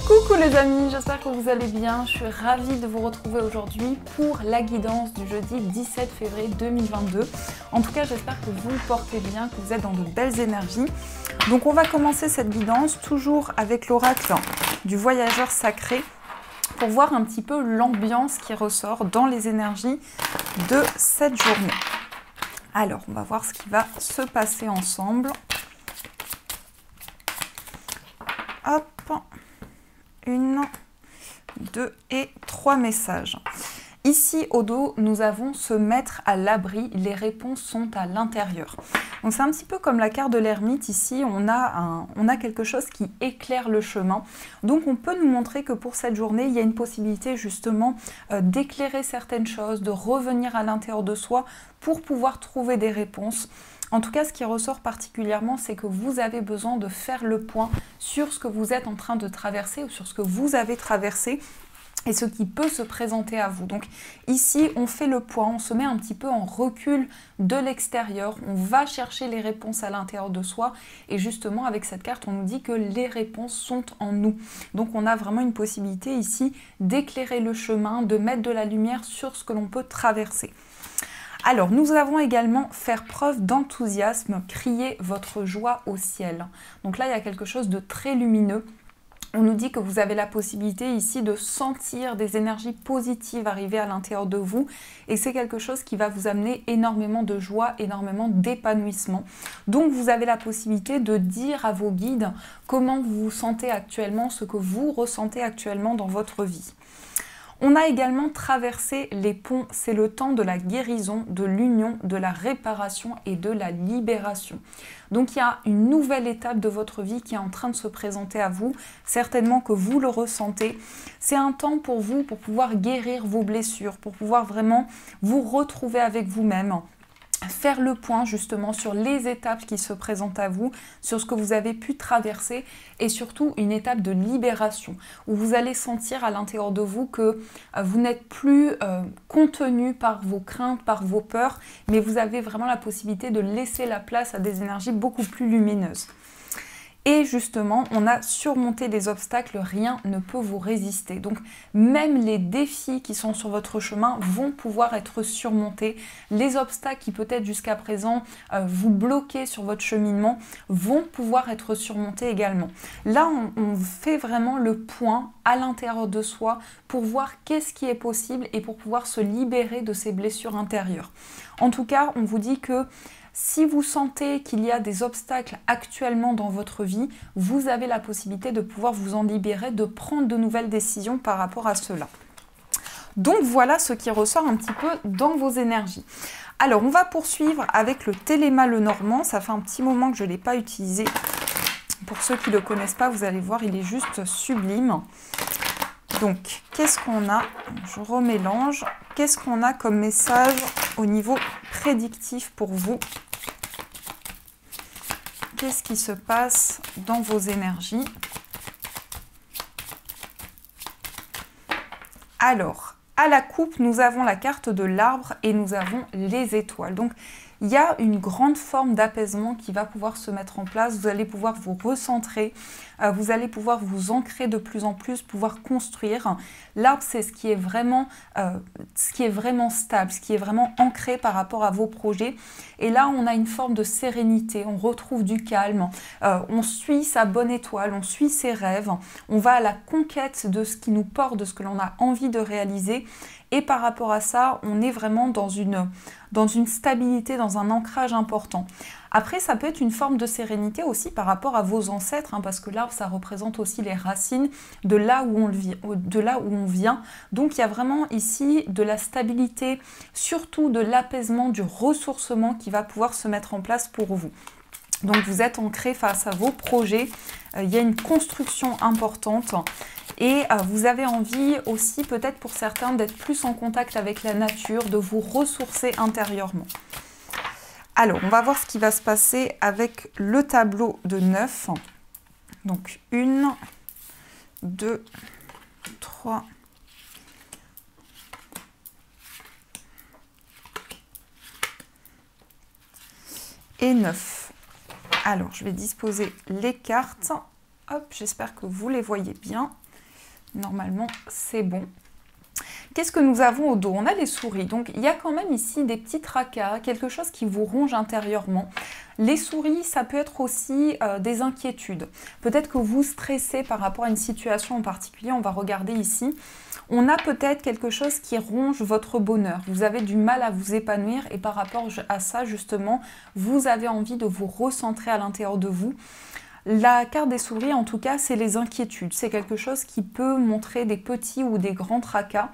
Coucou les amis, j'espère que vous allez bien. Je suis ravie de vous retrouver aujourd'hui pour la guidance du jeudi 17 février 2022. En tout cas, j'espère que vous portez bien, que vous êtes dans de belles énergies. Donc on va commencer cette guidance toujours avec l'oracle du voyageur sacré pour voir un petit peu l'ambiance qui ressort dans les énergies de cette journée. Alors, on va voir ce qui va se passer ensemble. Hop, 1, 2 et 3 messages. Ici, au dos, nous avons se mettre à l'abri. Les réponses sont à l'intérieur. Donc, c'est un petit peu comme la carte de l'ermite. Ici, on a quelque chose qui éclaire le chemin. Donc, on peut nous montrer que pour cette journée, il y a une possibilité justement d'éclairer certaines choses, de revenir à l'intérieur de soi pour pouvoir trouver des réponses. En tout cas, ce qui ressort particulièrement, c'est que vous avez besoin de faire le point sur ce que vous êtes en train de traverser ou sur ce que vous avez traversé et ce qui peut se présenter à vous. Donc ici, on fait le point, on se met un petit peu en recul de l'extérieur, on va chercher les réponses à l'intérieur de soi et justement avec cette carte, on nous dit que les réponses sont en nous. Donc on a vraiment une possibilité ici d'éclairer le chemin, de mettre de la lumière sur ce que l'on peut traverser. Alors, nous avons également faire preuve d'enthousiasme, crier votre joie au ciel. Donc là, il y a quelque chose de très lumineux. On nous dit que vous avez la possibilité ici de sentir des énergies positives arriver à l'intérieur de vous et c'est quelque chose qui va vous amener énormément de joie, énormément d'épanouissement. Donc vous avez la possibilité de dire à vos guides comment vous vous sentez actuellement, ce que vous ressentez actuellement dans votre vie. On a également traversé les ponts, c'est le temps de la guérison, de l'union, de la réparation et de la libération. Donc il y a une nouvelle étape de votre vie qui est en train de se présenter à vous, certainement que vous le ressentez. C'est un temps pour vous, pour pouvoir guérir vos blessures, pour pouvoir vraiment vous retrouver avec vous-même. Faire le point justement sur les étapes qui se présentent à vous, sur ce que vous avez pu traverser et surtout une étape de libération où vous allez sentir à l'intérieur de vous que vous n'êtes plus contenu par vos craintes, par vos peurs, mais vous avez vraiment la possibilité de laisser la place à des énergies beaucoup plus lumineuses. Et justement, on a surmonté les obstacles, rien ne peut vous résister. Donc, même les défis qui sont sur votre chemin vont pouvoir être surmontés. Les obstacles qui peut-être jusqu'à présent vous bloquaient sur votre cheminement vont pouvoir être surmontés également. Là, on fait vraiment le point à l'intérieur de soi pour voir qu'est-ce qui est possible et pour pouvoir se libérer de ces blessures intérieures. En tout cas, on vous dit que si vous sentez qu'il y a des obstacles actuellement dans votre vie, vous avez la possibilité de pouvoir vous en libérer, de prendre de nouvelles décisions par rapport à cela. Donc voilà ce qui ressort un petit peu dans vos énergies. Alors on va poursuivre avec le Téléma Lenormand. Ça fait un petit moment que je ne l'ai pas utilisé. Pour ceux qui ne le connaissent pas, vous allez voir, il est juste sublime. Donc, qu'est-ce qu'on a? Je remélange. Qu'est-ce qu'on a comme message au niveau prédictif pour vous? Qu'est-ce qui se passe dans vos énergies? Alors, à la coupe, nous avons la carte de l'arbre et nous avons les étoiles. Donc, il y a une grande forme d'apaisement qui va pouvoir se mettre en place. Vous allez pouvoir vous recentrer, vous allez pouvoir vous ancrer de plus en plus, pouvoir construire. L'arbre, c'est ce qui est vraiment stable, ce qui est vraiment ancré par rapport à vos projets. Et là, on a une forme de sérénité, on retrouve du calme, on suit sa bonne étoile, on suit ses rêves, on va à la conquête de ce qui nous porte, de ce que l'on a envie de réaliser. Et par rapport à ça, on est vraiment dans une stabilité, dans un ancrage important. Après, ça peut être une forme de sérénité aussi par rapport à vos ancêtres, hein, parce que l'arbre, ça représente aussi les racines de là où on vient. Donc, il y a vraiment ici de la stabilité, surtout de l'apaisement, du ressourcement qui va pouvoir se mettre en place pour vous. Donc, vous êtes ancré face à vos projets. Il y a une construction importante. Et vous avez envie aussi, peut-être pour certains, d'être plus en contact avec la nature, de vous ressourcer intérieurement. Alors, on va voir ce qui va se passer avec le tableau de 9. Donc, 1, 2, 3, et 9. Alors, je vais disposer les cartes. Hop, j'espère que vous les voyez bien. Normalement, c'est bon. Qu'est-ce que nous avons au dos? On a les souris, donc il y a quand même ici des petits tracas, quelque chose qui vous ronge intérieurement. Les souris, ça peut être aussi des inquiétudes. Peut-être que vous stressez par rapport à une situation en particulier, on va regarder ici. On a peut-être quelque chose qui ronge votre bonheur. Vous avez du mal à vous épanouir et par rapport à ça, justement, vous avez envie de vous recentrer à l'intérieur de vous. La carte des souris, en tout cas, c'est les inquiétudes. C'est quelque chose qui peut montrer des petits ou des grands tracas.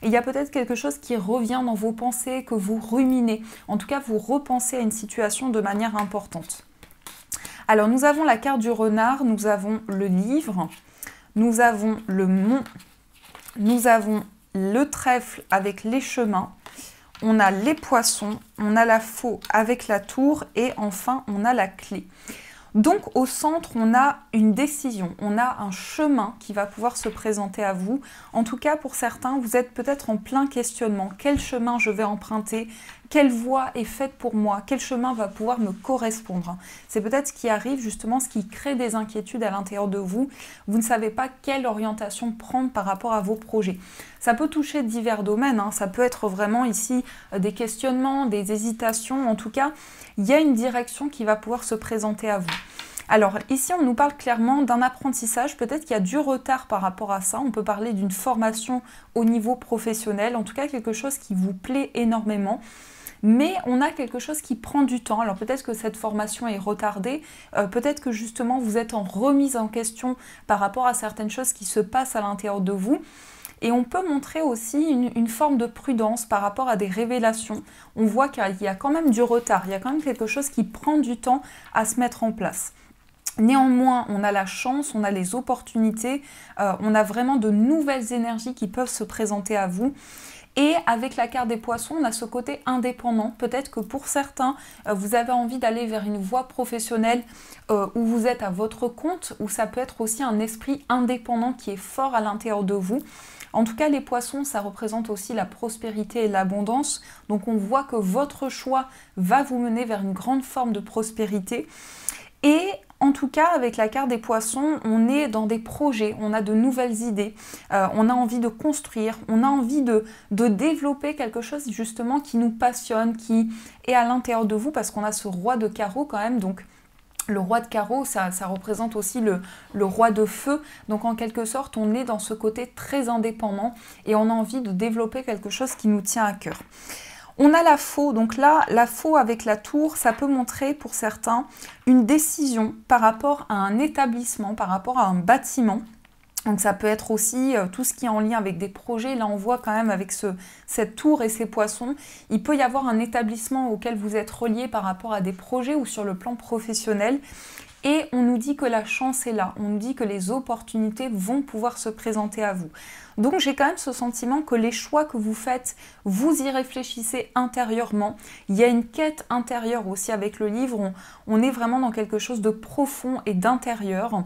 Il y a peut-être quelque chose qui revient dans vos pensées, que vous ruminez. En tout cas, vous repensez à une situation de manière importante. Alors, nous avons la carte du renard, nous avons le livre, nous avons le mont, nous avons le trèfle avec les chemins, on a les poissons, on a la faux avec la tour et enfin, on a la clé. Donc au centre, on a une décision, on a un chemin qui va pouvoir se présenter à vous. En tout cas, pour certains, vous êtes peut-être en plein questionnement. Quel chemin je vais emprunter? Quelle voie est faite pour moi? Quel chemin va pouvoir me correspondre? C'est peut-être ce qui arrive justement, ce qui crée des inquiétudes à l'intérieur de vous. Vous ne savez pas quelle orientation prendre par rapport à vos projets. Ça peut toucher divers domaines, hein. Ça peut être vraiment ici des questionnements, des hésitations. En tout cas, il y a une direction qui va pouvoir se présenter à vous. Alors ici, on nous parle clairement d'un apprentissage. Peut-être qu'il y a du retard par rapport à ça. On peut parler d'une formation au niveau professionnel. En tout cas, quelque chose qui vous plaît énormément. Mais on a quelque chose qui prend du temps. Alors peut-être que cette formation est retardée, peut-être que justement vous êtes en remise en question par rapport à certaines choses qui se passent à l'intérieur de vous. Et on peut montrer aussi une forme de prudence par rapport à des révélations. On voit qu'il y a quand même du retard, il y a quand même quelque chose qui prend du temps à se mettre en place. Néanmoins, on a la chance, on a les opportunités, on a vraiment de nouvelles énergies qui peuvent se présenter à vous. Et avec la carte des poissons, on a ce côté indépendant. Peut-être que pour certains, vous avez envie d'aller vers une voie professionnelle où vous êtes à votre compte, ou ça peut être aussi un esprit indépendant qui est fort à l'intérieur de vous. En tout cas, les poissons, ça représente aussi la prospérité et l'abondance. Donc on voit que votre choix va vous mener vers une grande forme de prospérité. Et en tout cas, avec la carte des poissons, on est dans des projets, on a de nouvelles idées, on a envie de construire, on a envie de développer quelque chose justement qui nous passionne, qui est à l'intérieur de vous, parce qu'on a ce roi de carreau quand même, donc le roi de carreau, ça représente aussi le roi de feu. Donc en quelque sorte, on est dans ce côté très indépendant et on a envie de développer quelque chose qui nous tient à cœur. On a la faux, donc là, la faux avec la tour, ça peut montrer pour certains une décision par rapport à un établissement, par rapport à un bâtiment. Donc ça peut être aussi tout ce qui est en lien avec des projets. Là, on voit quand même avec cette tour et ces poissons, il peut y avoir un établissement auquel vous êtes relié par rapport à des projets ou sur le plan professionnel. Et on nous dit que la chance est là, on nous dit que les opportunités vont pouvoir se présenter à vous. Donc j'ai quand même ce sentiment que les choix que vous faites, vous y réfléchissez intérieurement. Il y a une quête intérieure aussi avec le livre, on est vraiment dans quelque chose de profond et d'intérieur.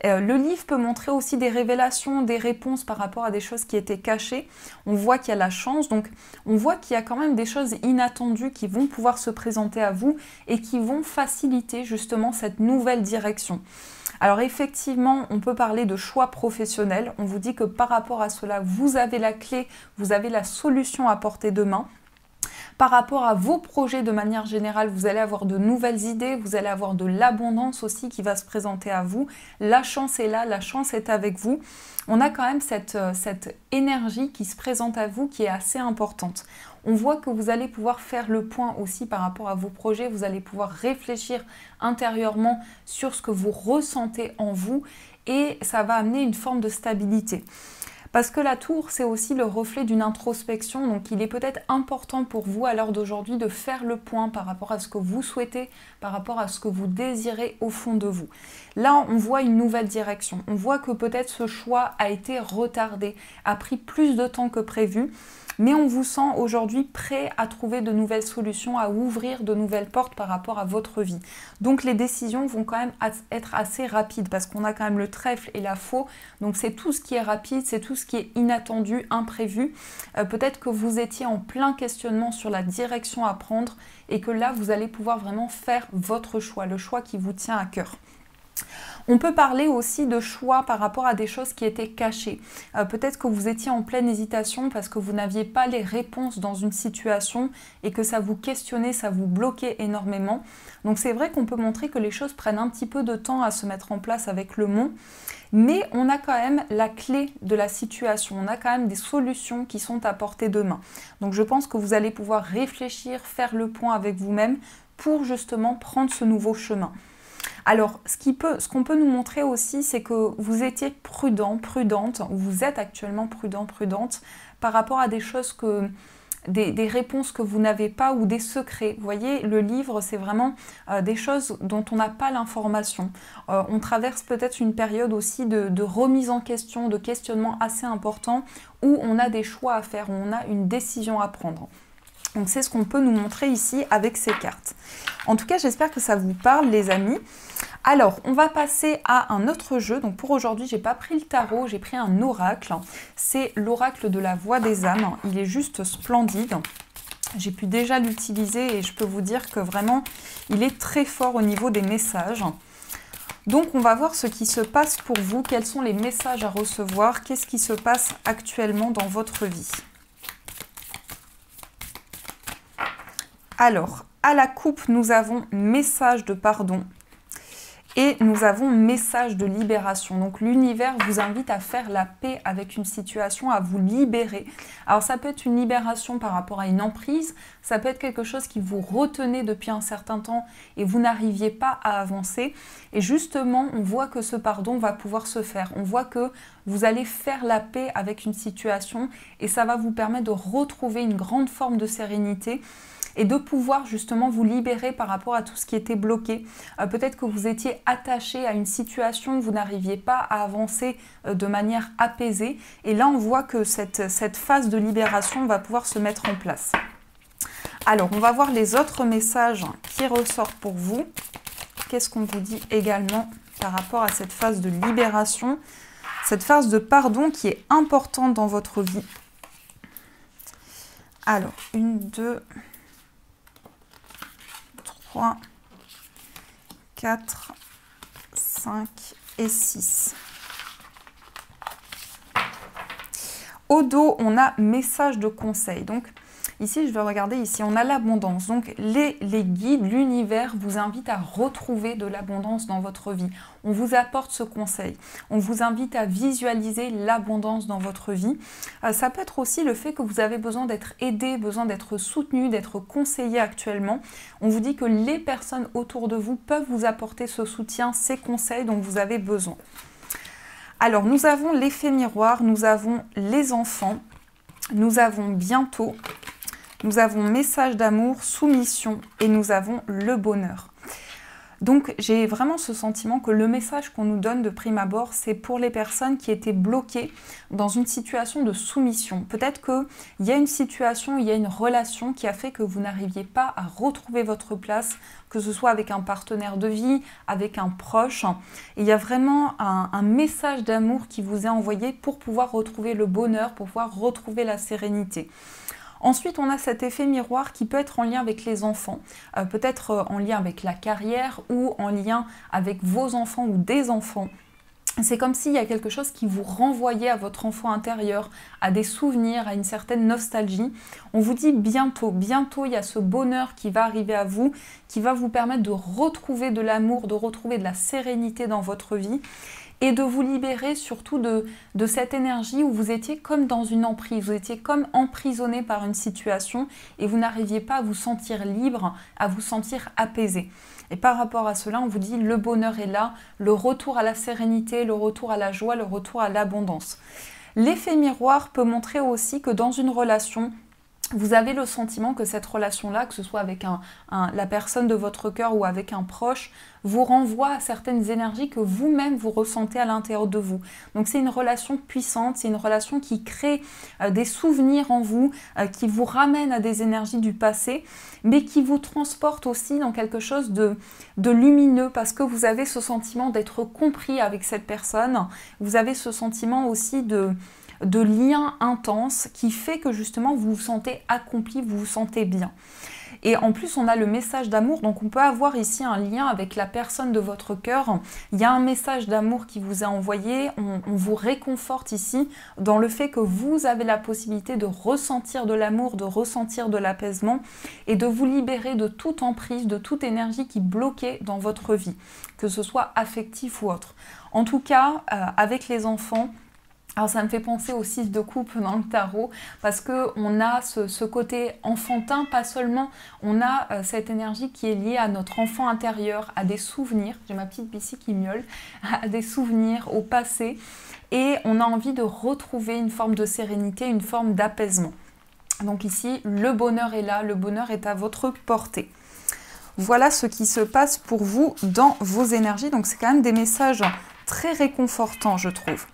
Le livre peut montrer aussi des révélations, des réponses par rapport à des choses qui étaient cachées. On voit qu'il y a la chance, donc on voit qu'il y a quand même des choses inattendues qui vont pouvoir se présenter à vous et qui vont faciliter justement cette nouvelle direction. Alors effectivement, on peut parler de choix professionnels. On vous dit que par rapport à cela, vous avez la clé, vous avez la solution à portée de main. Par rapport à vos projets de manière générale, vous allez avoir de nouvelles idées, vous allez avoir de l'abondance aussi qui va se présenter à vous. La chance est là, la chance est avec vous. On a quand même cette énergie qui se présente à vous qui est assez importante. On voit que vous allez pouvoir faire le point aussi par rapport à vos projets, vous allez pouvoir réfléchir intérieurement sur ce que vous ressentez en vous et ça va amener une forme de stabilité. Parce que la tour, c'est aussi le reflet d'une introspection, donc il est peut-être important pour vous à l'heure d'aujourd'hui de faire le point par rapport à ce que vous souhaitez, par rapport à ce que vous désirez au fond de vous. Là, on voit une nouvelle direction. On voit que peut-être ce choix a été retardé, a pris plus de temps que prévu, mais on vous sent aujourd'hui prêt à trouver de nouvelles solutions, à ouvrir de nouvelles portes par rapport à votre vie. Donc les décisions vont quand même être assez rapides parce qu'on a quand même le trèfle et la faux. Donc c'est tout ce qui est rapide, c'est tout ce qui est inattendu, imprévu. Peut-être que vous étiez en plein questionnement sur la direction à prendre et que là, vous allez pouvoir vraiment faire votre choix, le choix qui vous tient à cœur. On peut parler aussi de choix par rapport à des choses qui étaient cachées. Peut-être que vous étiez en pleine hésitation parce que vous n'aviez pas les réponses dans une situation et que ça vous questionnait, ça vous bloquait énormément. Donc c'est vrai qu'on peut montrer que les choses prennent un petit peu de temps à se mettre en place avec le mont, mais on a quand même la clé de la situation, on a quand même des solutions qui sont à portée de main. Donc je pense que vous allez pouvoir réfléchir, faire le point avec vous-même pour justement prendre ce nouveau chemin. Alors, ce qu'on peut nous montrer aussi, c'est que vous étiez prudent, prudente, ou vous êtes actuellement prudent, prudente, par rapport à des choses des réponses que vous n'avez pas ou des secrets. Vous voyez, le livre, c'est vraiment des choses dont on n'a pas l'information. On traverse peut-être une période aussi de remise en question, de questionnement assez important, où on a des choix à faire, où on a une décision à prendre. Donc c'est ce qu'on peut nous montrer ici avec ces cartes. En tout cas, j'espère que ça vous parle, les amis. Alors, on va passer à un autre jeu. Donc pour aujourd'hui, j'ai pas pris le tarot, j'ai pris un oracle. C'est l'oracle de la voix des âmes. Il est juste splendide. J'ai pu déjà l'utiliser et je peux vous dire que vraiment, il est très fort au niveau des messages. Donc on va voir ce qui se passe pour vous, quels sont les messages à recevoir, qu'est-ce qui se passe actuellement dans votre vie. Alors, à la coupe, nous avons message de pardon et nous avons message de libération. Donc, l'univers vous invite à faire la paix avec une situation, à vous libérer. Alors, ça peut être une libération par rapport à une emprise, ça peut être quelque chose qui vous retenait depuis un certain temps et vous n'arriviez pas à avancer. Et justement, on voit que ce pardon va pouvoir se faire. On voit que vous allez faire la paix avec une situation et ça va vous permettre de retrouver une grande forme de sérénité et de pouvoir justement vous libérer par rapport à tout ce qui était bloqué. Peut-être que vous étiez attaché à une situation, vous n'arriviez pas à avancer de manière apaisée. Et là, on voit que cette phase de libération va pouvoir se mettre en place. Alors, on va voir les autres messages qui ressortent pour vous. Qu'est-ce qu'on vous dit également par rapport à cette phase de libération, cette phase de pardon qui est importante dans votre vie. Alors, 1, 2... 3, 4, 5 et 6. Au dos, on a message de conseil. Donc, ici, je vais regarder, ici, on a l'abondance. Donc, les guides, l'univers vous invite à retrouver de l'abondance dans votre vie. On vous apporte ce conseil. On vous invite à visualiser l'abondance dans votre vie. Ça peut être aussi le fait que vous avez besoin d'être aidé, besoin d'être soutenu, d'être conseillé actuellement. On vous dit que les personnes autour de vous peuvent vous apporter ce soutien, ces conseils dont vous avez besoin. Alors, nous avons l'effet miroir, nous avons les enfants, nous avons bientôt, nous avons message d'amour, soumission et nous avons le bonheur. Donc, j'ai vraiment ce sentiment que le message qu'on nous donne de prime abord, c'est pour les personnes qui étaient bloquées dans une situation de soumission. Peut-être qu'il y a une situation, il y a une relation qui a fait que vous n'arriviez pas à retrouver votre place, que ce soit avec un partenaire de vie, avec un proche. Et il y a vraiment un message d'amour qui vous est envoyé pour pouvoir retrouver le bonheur, pour pouvoir retrouver la sérénité. Ensuite, on a cet effet miroir qui peut être en lien avec les enfants, peut-être en lien avec la carrière ou en lien avec vos enfants ou des enfants. C'est comme s'il y a quelque chose qui vous renvoyait à votre enfant intérieur, à des souvenirs, à une certaine nostalgie. On vous dit bientôt, bientôt, il y a ce bonheur qui va arriver à vous, qui va vous permettre de retrouver de l'amour, de retrouver de la sérénité dans votre vie. Et de vous libérer surtout de cette énergie où vous étiez comme dans une emprise, vous étiez comme emprisonné par une situation et vous n'arriviez pas à vous sentir libre, à vous sentir apaisé. Et par rapport à cela, on vous dit le bonheur est là, le retour à la sérénité, le retour à la joie, le retour à l'abondance. L'effet miroir peut montrer aussi que dans une relation, vous avez le sentiment que cette relation-là, que ce soit avec la personne de votre cœur ou avec un proche, vous renvoie à certaines énergies que vous-même vous ressentez à l'intérieur de vous. Donc c'est une relation puissante, c'est une relation qui crée des souvenirs en vous, qui vous ramène à des énergies du passé, mais qui vous transporte aussi dans quelque chose de lumineux parce que vous avez ce sentiment d'être compris avec cette personne, vous avez ce sentiment aussi de lien intense qui fait que justement vous vous sentez accompli, vous vous sentez bien. Et en plus, on a le message d'amour, donc on peut avoir ici un lien avec la personne de votre cœur. Il y a un message d'amour qui vous est envoyé, on vous réconforte ici dans le fait que vous avez la possibilité de ressentir de l'amour, de ressentir de l'apaisement et de vous libérer de toute emprise, de toute énergie qui bloquait dans votre vie, que ce soit affectif ou autre. En tout cas, avec les enfants, alors ça me fait penser au 6 de coupe dans le tarot, parce qu'on a ce côté enfantin, pas seulement, on a cette énergie qui est liée à notre enfant intérieur, à des souvenirs, j'ai ma petite Bissy qui miaule, à des souvenirs, au passé, et on a envie de retrouver une forme de sérénité, une forme d'apaisement. Donc ici, le bonheur est là, le bonheur est à votre portée. Voilà ce qui se passe pour vous dans vos énergies, donc c'est quand même des messages très réconfortants, je trouve.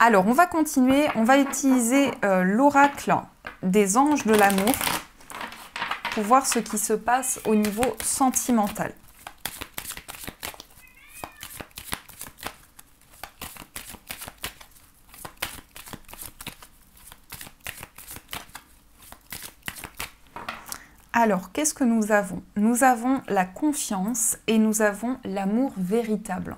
Alors, on va continuer, on va utiliser l'oracle des anges de l'amour pour voir ce qui se passe au niveau sentimental. Alors, qu'est-ce que nous avons? Nous avons la confiance et nous avons l'amour véritable.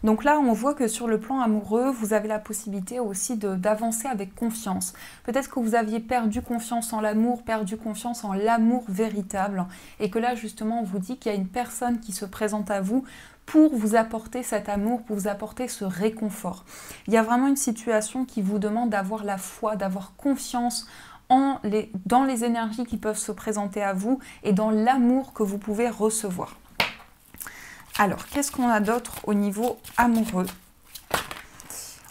Donc là, on voit que sur le plan amoureux, vous avez la possibilité aussi d'avancer avec confiance. Peut-être que vous aviez perdu confiance en l'amour, perdu confiance en l'amour véritable, et que là, justement, on vous dit qu'il y a une personne qui se présente à vous pour vous apporter cet amour, pour vous apporter ce réconfort. Il y a vraiment une situation qui vous demande d'avoir la foi, d'avoir confiance dans les énergies qui peuvent se présenter à vous et dans l'amour que vous pouvez recevoir. Alors, qu'est-ce qu'on a d'autre au niveau amoureux?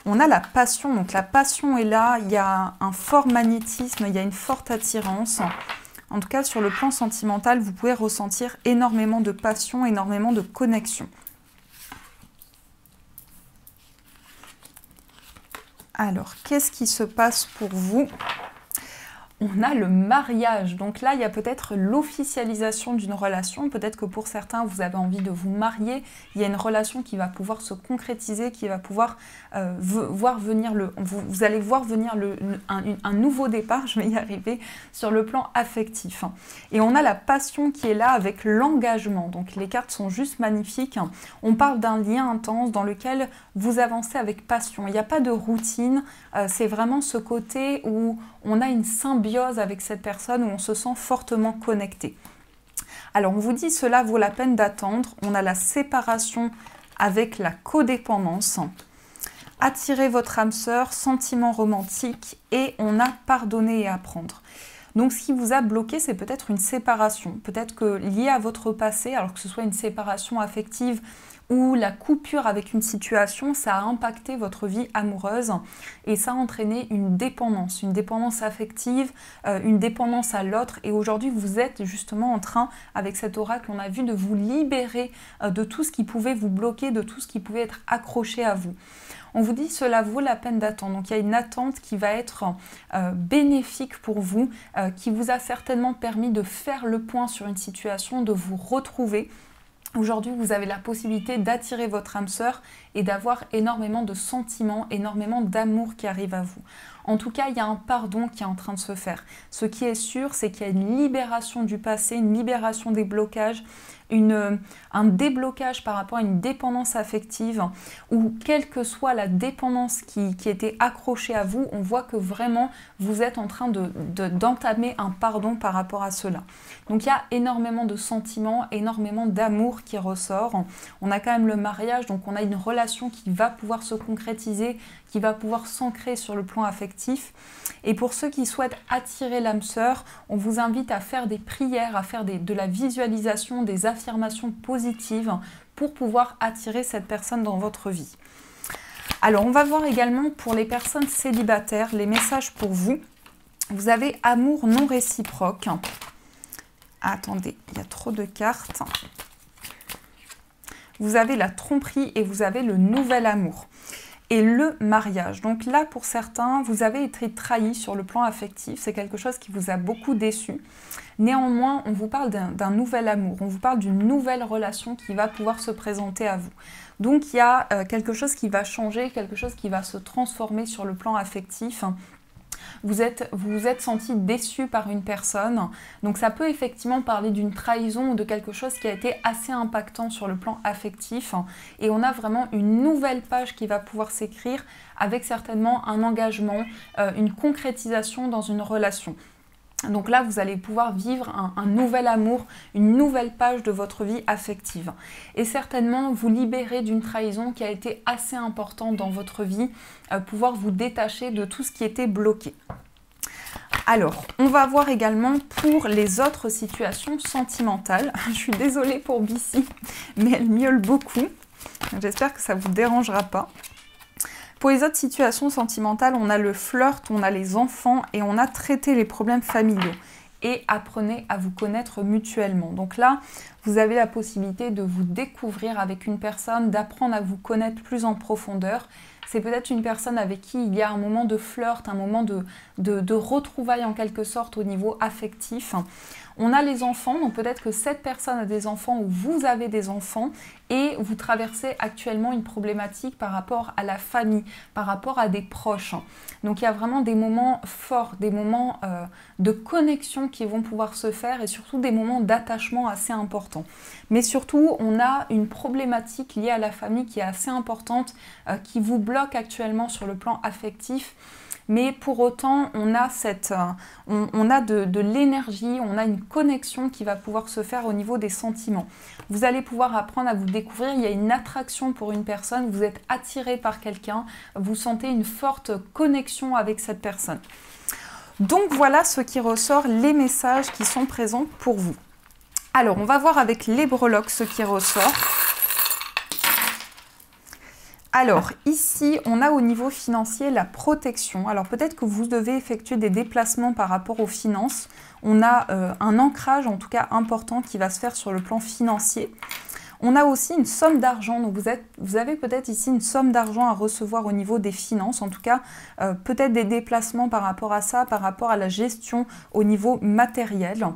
On a la passion, donc la passion est là, il y a un fort magnétisme, il y a une forte attirance. En tout cas, sur le plan sentimental, vous pouvez ressentir énormément de passion, énormément de connexion. Alors, qu'est-ce qui se passe pour vous? On a le mariage, donc là il y a peut-être l'officialisation d'une relation, peut-être que pour certains vous avez envie de vous marier, il y a une relation qui va pouvoir se concrétiser, qui va pouvoir voir venir vous allez voir venir un nouveau départ, je vais y arriver, sur le plan affectif. Et on a la passion qui est là avec l'engagement, donc les cartes sont juste magnifiques, on parle d'un lien intense dans lequel vous avancez avec passion, il n'y a pas de routine, c'est vraiment ce côté où on a une symbiose avec cette personne, où on se sent fortement connecté. Alors on vous dit cela vaut la peine d'attendre, on a la séparation avec la codépendance, attirer votre âme sœur, sentiment romantique et on a pardonné et apprendre. Donc ce qui vous a bloqué, c'est peut-être une séparation, peut-être que lié à votre passé, alors que ce soit une séparation affective ou la coupure avec une situation, ça a impacté votre vie amoureuse et ça a entraîné une dépendance affective, une dépendance à l'autre. Et aujourd'hui, vous êtes justement en train, avec cet oracle, on a vu, de vous libérer de tout ce qui pouvait vous bloquer, de tout ce qui pouvait être accroché à vous. On vous dit cela vaut la peine d'attendre. Donc il y a une attente qui va être bénéfique pour vous, qui vous a certainement permis de faire le point sur une situation, de vous retrouver. Aujourd'hui, vous avez la possibilité d'attirer votre âme sœur et d'avoir énormément de sentiments, énormément d'amour qui arrive à vous. En tout cas, il y a un pardon qui est en train de se faire. Ce qui est sûr, c'est qu'il y a une libération du passé, une libération des blocages, un déblocage par rapport à une dépendance affective ou quelle que soit la dépendance qui était accrochée à vous, on voit que vraiment vous êtes en train d'entamer un pardon par rapport à cela. Donc il y a énormément de sentiments, énormément d'amour qui ressort. On a quand même le mariage, donc on a une relation qui va pouvoir se concrétiser, qui va pouvoir s'ancrer sur le plan affectif. Et pour ceux qui souhaitent attirer l'âme sœur, on vous invite à faire des prières, à faire de la visualisation, des affirmations positives pour pouvoir attirer cette personne dans votre vie. Alors, on va voir également pour les personnes célibataires, les messages pour vous. Vous avez amour non réciproque. Attendez, il y a trop de cartes. Vous avez la tromperie et vous avez le nouvel amour. Et le mariage. Donc là, pour certains, vous avez été trahi sur le plan affectif. C'est quelque chose qui vous a beaucoup déçu. Néanmoins, on vous parle d'un nouvel amour. On vous parle d'une nouvelle relation qui va pouvoir se présenter à vous. Donc il y a quelque chose qui va changer, quelque chose qui va se transformer sur le plan affectif. vous vous êtes senti déçu par une personne. Donc ça peut effectivement parler d'une trahison ou de quelque chose qui a été assez impactant sur le plan affectif. Et on a vraiment une nouvelle page qui va pouvoir s'écrire avec certainement un engagement, une concrétisation dans une relation. Donc là, vous allez pouvoir vivre un nouvel amour, une nouvelle page de votre vie affective. Et certainement, vous libérer d'une trahison qui a été assez importante dans votre vie, pouvoir vous détacher de tout ce qui était bloqué. Alors, on va voir également pour les autres situations sentimentales. Je suis désolée pour Bissy, mais elle miaule beaucoup. J'espère que ça ne vous dérangera pas. Pour les autres situations sentimentales, on a le flirt, on a les enfants et on a traité les problèmes familiaux. Et apprenez à vous connaître mutuellement. Donc là, vous avez la possibilité de vous découvrir avec une personne, d'apprendre à vous connaître plus en profondeur. C'est peut-être une personne avec qui il y a un moment de flirt, un moment de retrouvailles en quelque sorte au niveau affectif. On a les enfants, donc peut-être que cette personne a des enfants ou vous avez des enfants et vous traversez actuellement une problématique par rapport à la famille, par rapport à des proches. Donc il y a vraiment des moments forts, des moments de connexion qui vont pouvoir se faire et surtout des moments d'attachement assez importants. Mais surtout, on a une problématique liée à la famille qui est assez importante, qui vous bloque actuellement sur le plan affectif. Mais pour autant, on a, de l'énergie, on a une connexion qui va pouvoir se faire au niveau des sentiments. Vous allez pouvoir apprendre à vous découvrir, il y a une attraction pour une personne, vous êtes attiré par quelqu'un, vous sentez une forte connexion avec cette personne. Donc voilà ce qui ressort, les messages qui sont présents pour vous. Alors, on va voir avec les breloques ce qui ressort. Alors, ici, on a au niveau financier la protection. Alors, peut-être que vous devez effectuer des déplacements par rapport aux finances. On a un ancrage, en tout cas important, qui va se faire sur le plan financier. On a aussi une somme d'argent. Donc, vous avez peut-être ici une somme d'argent à recevoir au niveau des finances. En tout cas, peut-être des déplacements par rapport à ça, par rapport à la gestion au niveau matériel.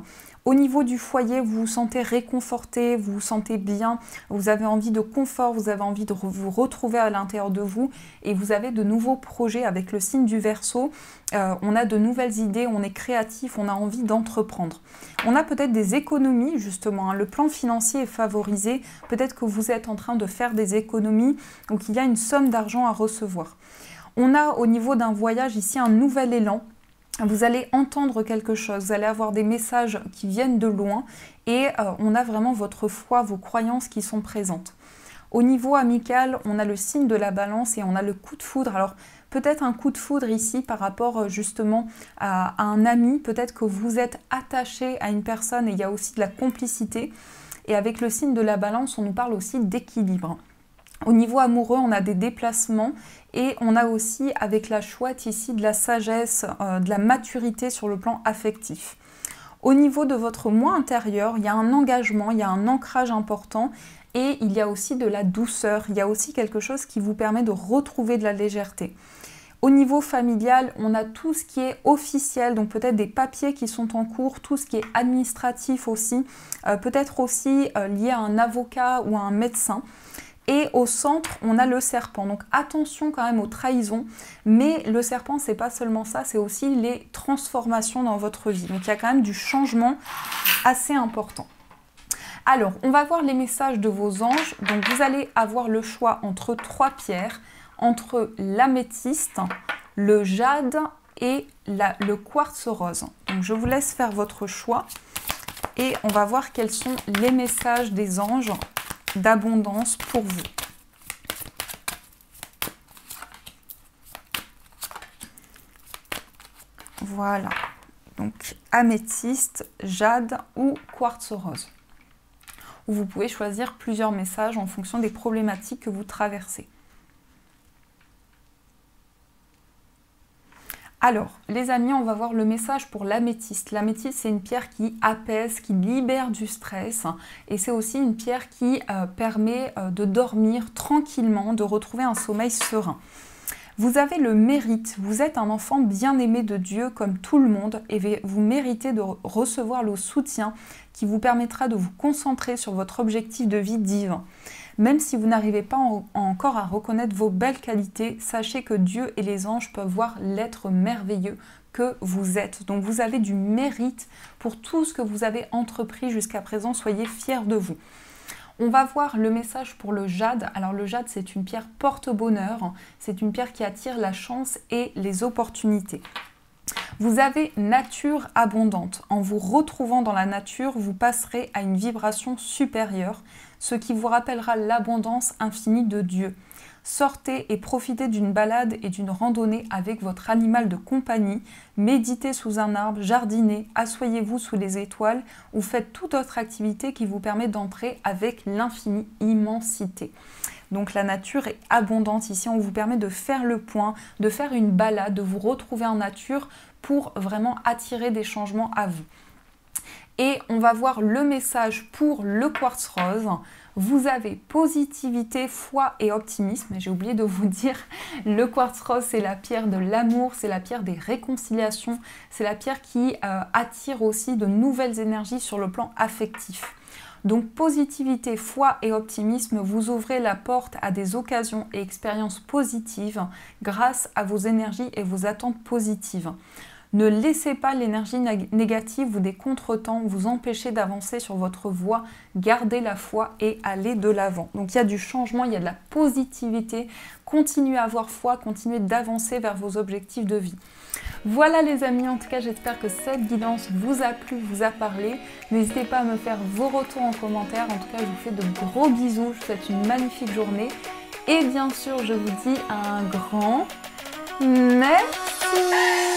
Au niveau du foyer, vous vous sentez réconforté, vous vous sentez bien, vous avez envie de confort, vous avez envie de vous retrouver à l'intérieur de vous et vous avez de nouveaux projets avec le signe du Verseau. On a de nouvelles idées, on est créatif, on a envie d'entreprendre. On a peut-être des économies justement, hein. Le plan financier est favorisé, peut-être que vous êtes en train de faire des économies, donc il y a une somme d'argent à recevoir. On a au niveau d'un voyage ici un nouvel élan. Vous allez entendre quelque chose, vous allez avoir des messages qui viennent de loin et on a vraiment votre foi, vos croyances qui sont présentes. Au niveau amical, on a le signe de la balance et on a le coup de foudre. Alors peut-être un coup de foudre ici par rapport justement à un ami, peut-être que vous êtes attaché à une personne et il y a aussi de la complicité. Et avec le signe de la balance, on nous parle aussi d'équilibre. Au niveau amoureux, on a des déplacements et on a aussi avec la chouette ici de la sagesse, de la maturité sur le plan affectif. Au niveau de votre moi intérieur, il y a un engagement, il y a un ancrage important et il y a aussi de la douceur, il y a aussi quelque chose qui vous permet de retrouver de la légèreté. Au niveau familial, on a tout ce qui est officiel, donc peut-être des papiers qui sont en cours, tout ce qui est administratif aussi, peut-être aussi lié à un avocat ou à un médecin. Et au centre, on a le serpent. Donc attention quand même aux trahisons. Mais le serpent, c'est pas seulement ça, c'est aussi les transformations dans votre vie. Donc il y a quand même du changement assez important. Alors, on va voir les messages de vos anges. Donc vous allez avoir le choix entre 3 pierres, entre l'améthyste, le jade et le quartz rose. Donc je vous laisse faire votre choix. Et on va voir quels sont les messages des anges d'abondance pour vous. Voilà, donc améthyste, jade ou quartz rose. Vous pouvez choisir plusieurs messages en fonction des problématiques que vous traversez. Alors, les amis, on va voir le message pour l'améthyste. L'améthyste, c'est une pierre qui apaise, qui libère du stress. Et c'est aussi une pierre qui permet de dormir tranquillement, de retrouver un sommeil serein. Vous avez le mérite, vous êtes un enfant bien aimé de Dieu comme tout le monde et vous méritez de recevoir le soutien qui vous permettra de vous concentrer sur votre objectif de vie divin. Même si vous n'arrivez pas encore à reconnaître vos belles qualités, sachez que Dieu et les anges peuvent voir l'être merveilleux que vous êtes. Donc vous avez du mérite pour tout ce que vous avez entrepris jusqu'à présent. Soyez fiers de vous. On va voir le message pour le jade. Alors le jade, c'est une pierre porte-bonheur. C'est une pierre qui attire la chance et les opportunités. Vous avez nature abondante. En vous retrouvant dans la nature, vous passerez à une vibration supérieure, ce qui vous rappellera l'abondance infinie de Dieu. Sortez et profitez d'une balade et d'une randonnée avec votre animal de compagnie. Méditez sous un arbre, jardinez, asseyez-vous sous les étoiles ou faites toute autre activité qui vous permet d'entrer avec l'infinie immensité. Donc la nature est abondante ici, on vous permet de faire le point, de faire une balade, de vous retrouver en nature pour vraiment attirer des changements à vous. Et on va voir le message pour le quartz rose. Vous avez positivité, foi et optimisme. J'ai oublié de vous dire, le quartz rose, c'est la pierre de l'amour, c'est la pierre des réconciliations, c'est la pierre qui attire aussi de nouvelles énergies sur le plan affectif. Donc positivité, foi et optimisme, vous ouvrez la porte à des occasions et expériences positives grâce à vos énergies et vos attentes positives. Ne laissez pas l'énergie négative ou des contretemps vous empêcher d'avancer sur votre voie. Gardez la foi et allez de l'avant. Donc il y a du changement, il y a de la positivité. Continuez à avoir foi, continuez d'avancer vers vos objectifs de vie. Voilà les amis, en tout cas j'espère que cette guidance vous a plu, vous a parlé. N'hésitez pas à me faire vos retours en commentaire. En tout cas je vous fais de gros bisous, je vous souhaite une magnifique journée. Et bien sûr je vous dis un grand merci.